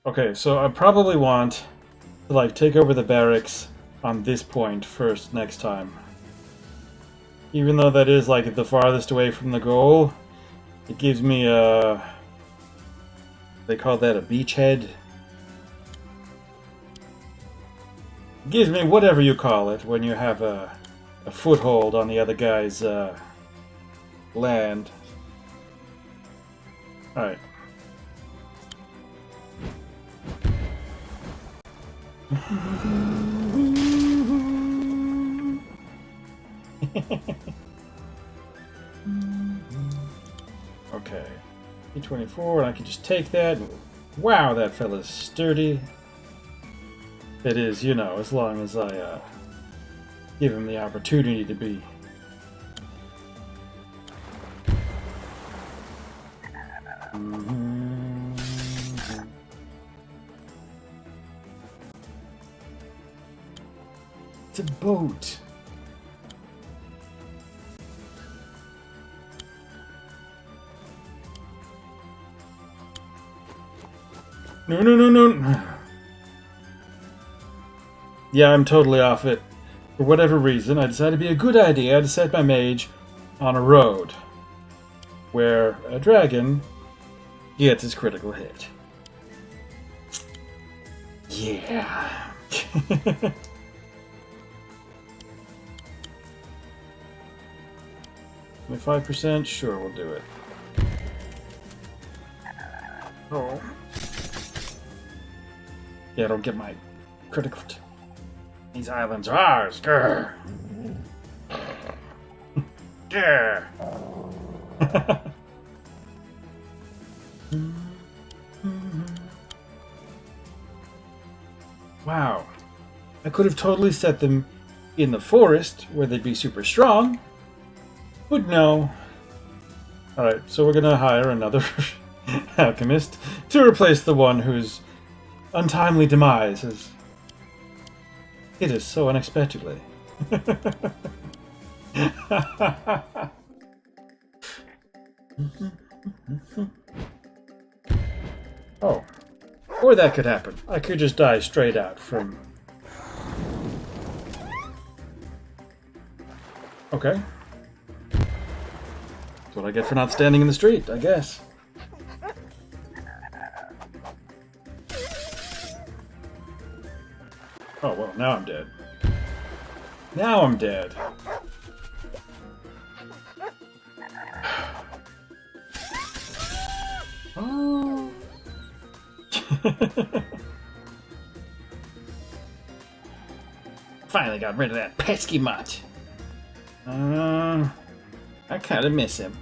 Okay, so I probably want to like take over the barracks on this point first next time. Even though that is like the farthest away from the goal, it gives me a... They call that a beachhead. It gives me whatever you call it when you have a foothold on the other guy's land. Alright. Okay. E24, and I can just take that. Wow, that fella's sturdy. It is, you know, as long as I give him the opportunity to be. It's a boat. No, no, no, no. Yeah, I'm totally off it. For whatever reason, I decided it'd be a good idea to set my mage on a road where a dragon gets its critical hit. Yeah. 25%? Sure, we'll do it. Oh. Yeah, don't get my critical. These islands are ours. Grr. Grr. Wow. I could have totally set them in the forest where they'd be super strong. But no. Alright, so we're gonna hire another alchemist to replace the one whose untimely demise has hit us so unexpectedly. Oh. Or that could happen. I could just die straight out from... Okay. That's what I get for not standing in the street, I guess. Oh, well, now I'm dead. Now I'm dead. Oh. Finally got rid of that pesky mutt. I kind of miss him.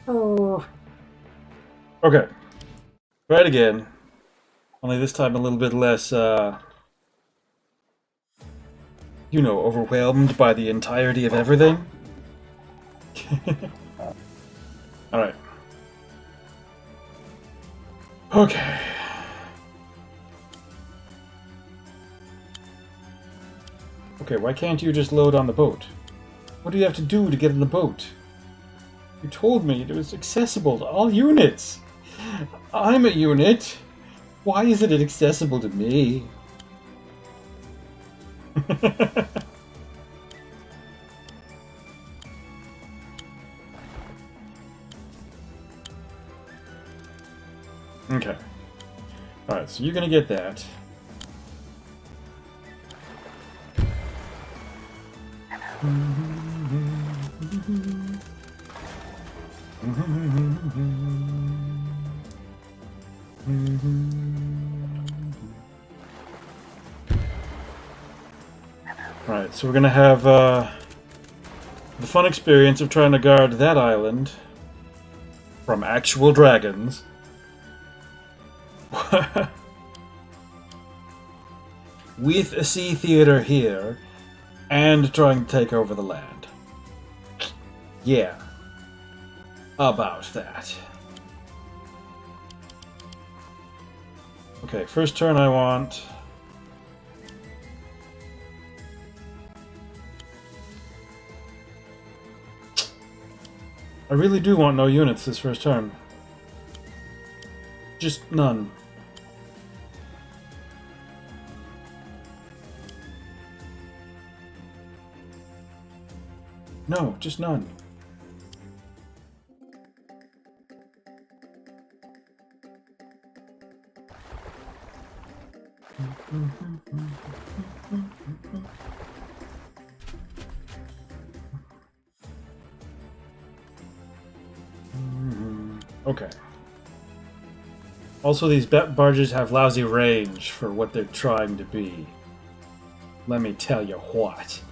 Oh. Okay. Try it again. Only this time a little bit less, you know, overwhelmed by the entirety of everything. Alright. Okay. Okay, why can't you just load on the boat? What do you have to do to get in the boat? You told me it was accessible to all units. I'm a unit. Why isn't it accessible to me? Okay. Alright, so you're gonna get that. Alright, so we're gonna have the fun experience of trying to guard that island from actual dragons. With a sea theater here and trying to take over the land. Yeah. About that. Okay, first turn I want... I really do want no units this first turn. Just none. No, just none. Okay. Also, these barges have lousy range for what they're trying to be. Let me tell you what.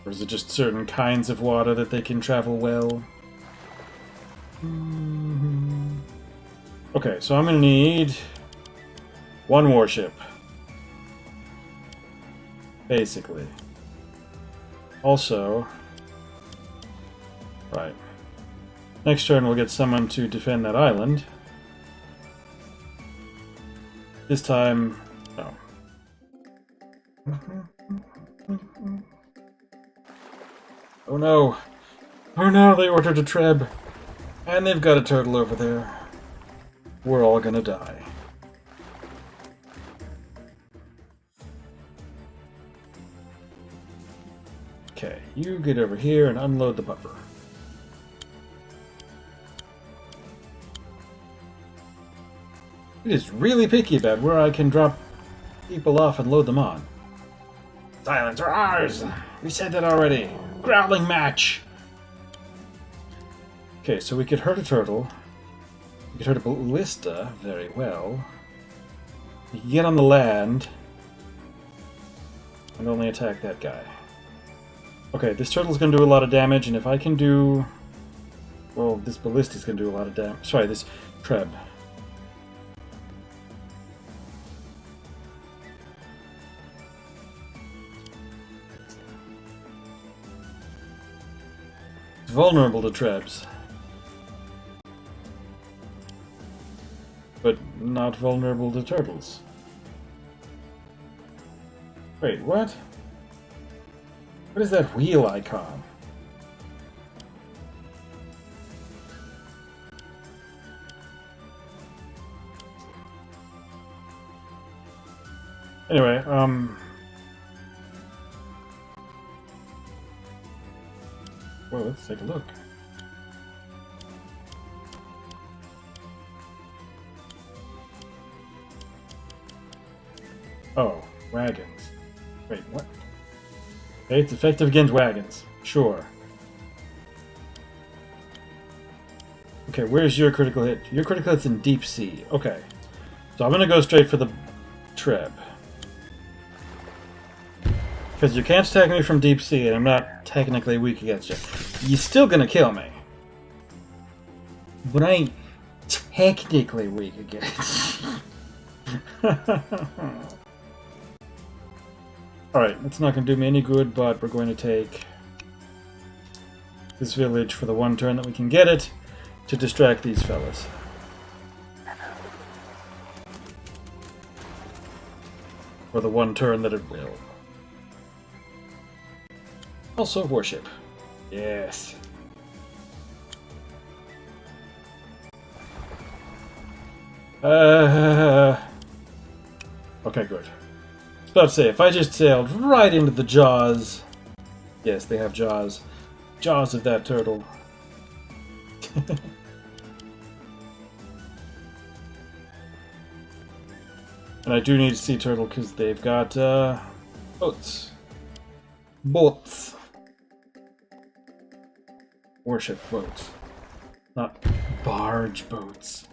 Or is it just certain kinds of water that they can travel well? Okay, so I'm gonna need one warship. Basically. Also, right. Next turn we'll get someone to defend that island. This time, no. Oh no! Oh no, they ordered a Treb! And they've got a turtle over there. We're all gonna die. Okay, you get over here and unload the pupper. It is really picky about where I can drop people off and load them on. Silence are ours! We said that already. Growling match! Okay, so we could hurt a turtle. We could hurt a ballista very well. We can get on the land and only attack that guy. Okay, this turtle's going to do a lot of damage, and if I can do... Well, this ballista's going to do a lot of damage. Sorry, this Treb. It's vulnerable to Trebs. But not vulnerable to turtles. Wait, what? What is that wheel icon? Anyway, well, let's take a look. Oh, wagons. Wait, what? Okay, it's effective against wagons. Sure. Okay, where's your critical hit? Your critical hit's in deep sea. Okay. So I'm gonna go straight for the Treb. Because you can't attack me from deep sea, and I'm not technically weak against you. You're still gonna kill me. But I ain't technically weak against you. Alright, it's not going to do me any good, but we're going to take this village for the one turn that we can get it to distract these fellas. For the one turn that it will. Also, warship. Yes. Okay, good. I was about to say, if I just sailed right into the jaws... Yes, they have jaws. Jaws of that turtle. And I do need a sea turtle because they've got boats. Boats. Warship boats. Not barge boats.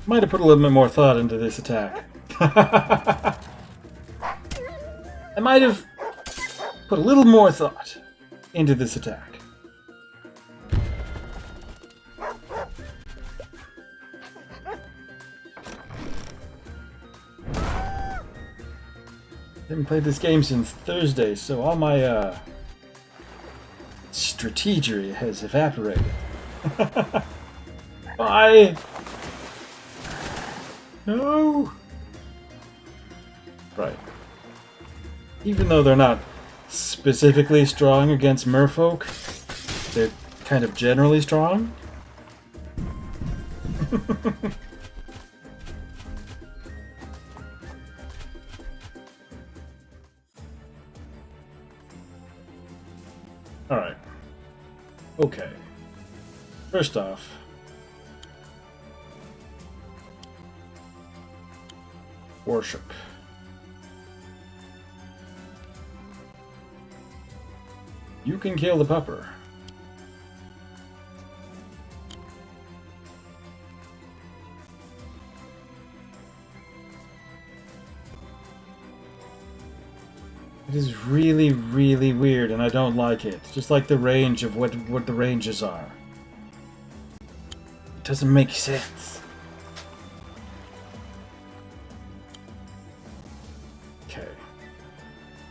Might have put a little bit more thought into this attack. I might have put a little more thought into this attack. Haven't played this game since Thursday, so all my strategery has evaporated. Bye! No! Right. Even though they're not specifically strong against merfolk, they're kind of generally strong. Alright. Okay. First off, worship. You can kill the pupper. It is really, really weird, and I don't like it. Just like the range of what the ranges are. It doesn't make sense. Okay.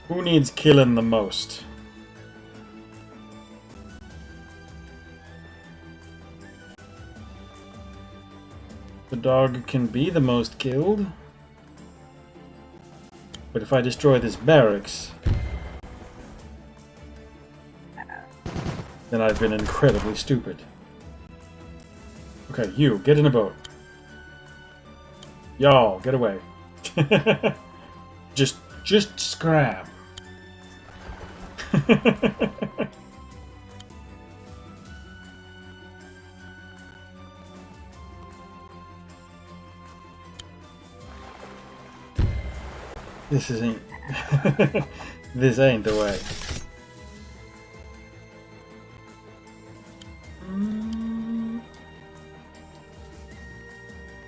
Who needs killing the most? The dog can be the most killed. But if I destroy this barracks, then I've been incredibly stupid. Okay, you, get in a boat. Y'all, get away. just scram. This isn't... this ain't the way.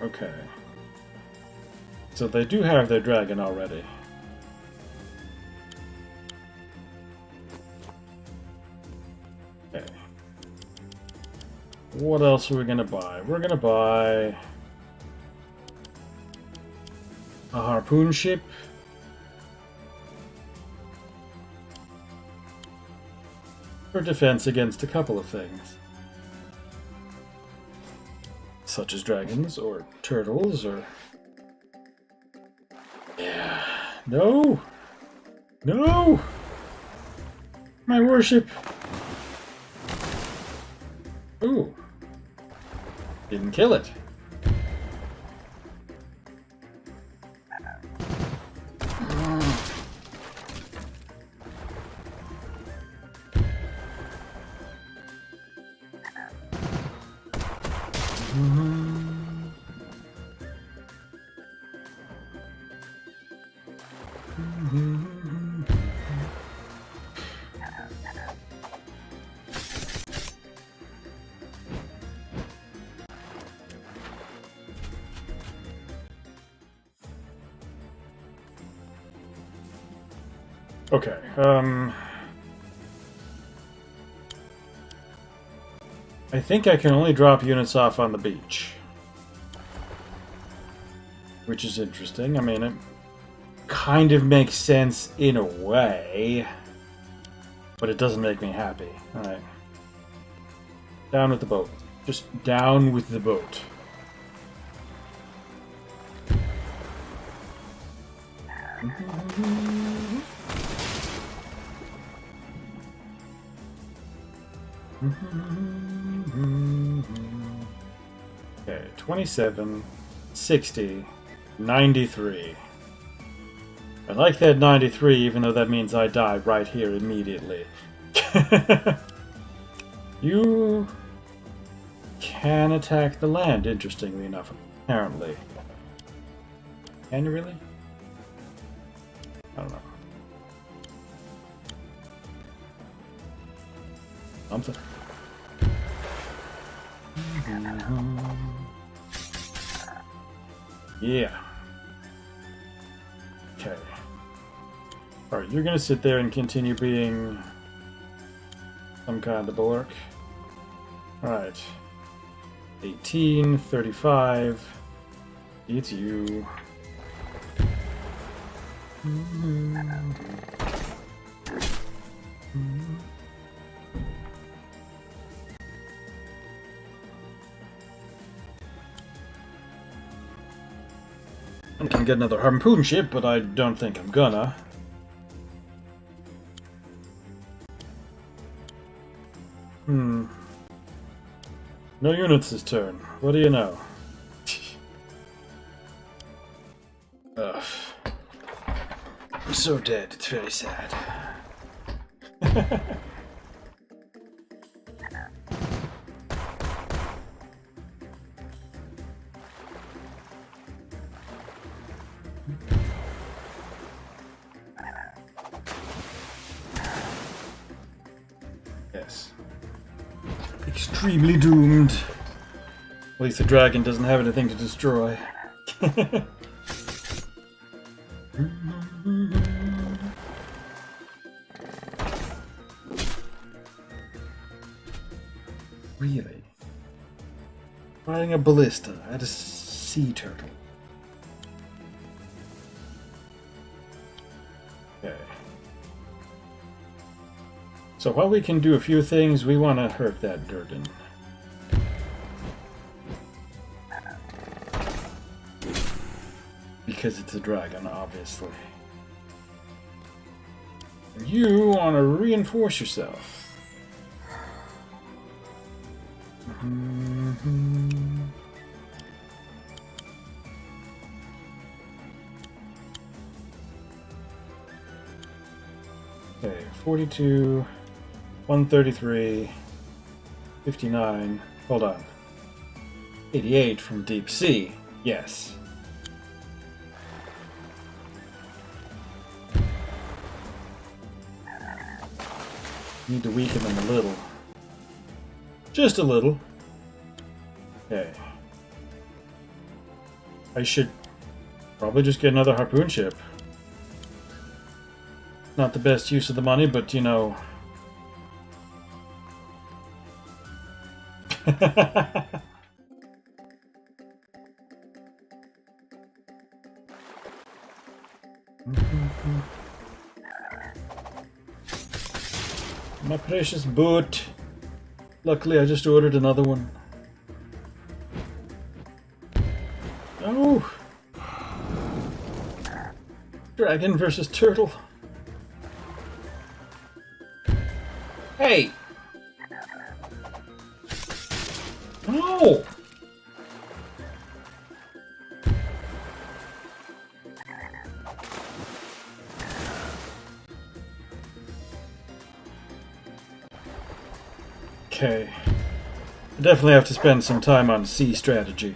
Okay. So they do have their dragon already. Okay. What else are we gonna buy? We're gonna buy... a harpoon ship. For defense against a couple of things. Such as dragons, or turtles, or... Yeah... No! No! My worship! Ooh. Didn't kill it. Okay, I think I can only drop units off on the beach. Which is interesting. I mean, it kind of makes sense in a way. But it doesn't make me happy. Alright. Down with the boat. Just down with the boat. Okay, 27, 60, 93. I like that 93, even though that means I die right here immediately. You can attack the land, interestingly enough, apparently. Can you really? I don't know. Something. Yeah. Okay. Alright, you're gonna sit there and continue being some kind of bulwark. Alright. 18, 35. It's you. I can get another harpoon ship, but I don't think I'm gonna. No units this turn. What do you know? Ugh. I'm so dead, it's very sad. Yes. Extremely doomed. At least the dragon doesn't have anything to destroy. Really? Firing a ballista at a sea turtle. Okay. So while we can do a few things, we want to hurt that Durden. Because it's a dragon, obviously. And you want to reinforce yourself. Okay, 42, 133, 59, hold on. 88 from deep sea, yes. Need to weaken them a little. Just a little. Okay. I should probably just get another harpoon ship. Not the best use of the money, but you know. My precious boat. Luckily, I just ordered another one. Oh! Dragon versus turtle. Hey! No! Okay. I definitely have to spend some time on sea strategy.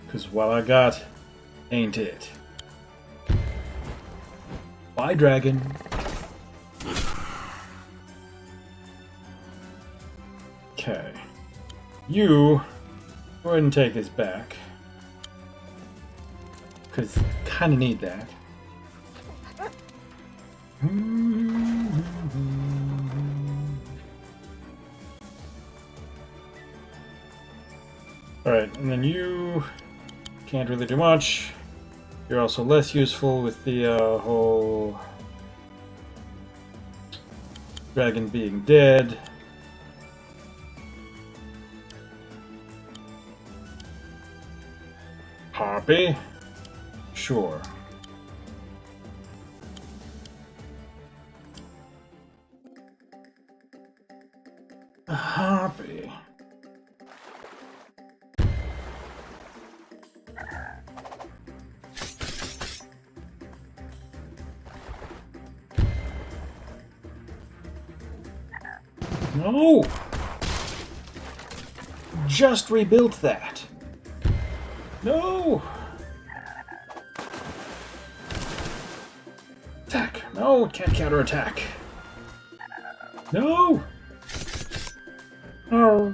Because what I got ain't it. Bye, dragon. Okay. You go ahead and take this back. Because kind of need that. Alright, and then you can't really do much. You're also less useful with the whole dragon being dead. Harpy? Sure. A harpy. No! Just rebuilt that. No! Attack! No, can't counterattack. No! Oh.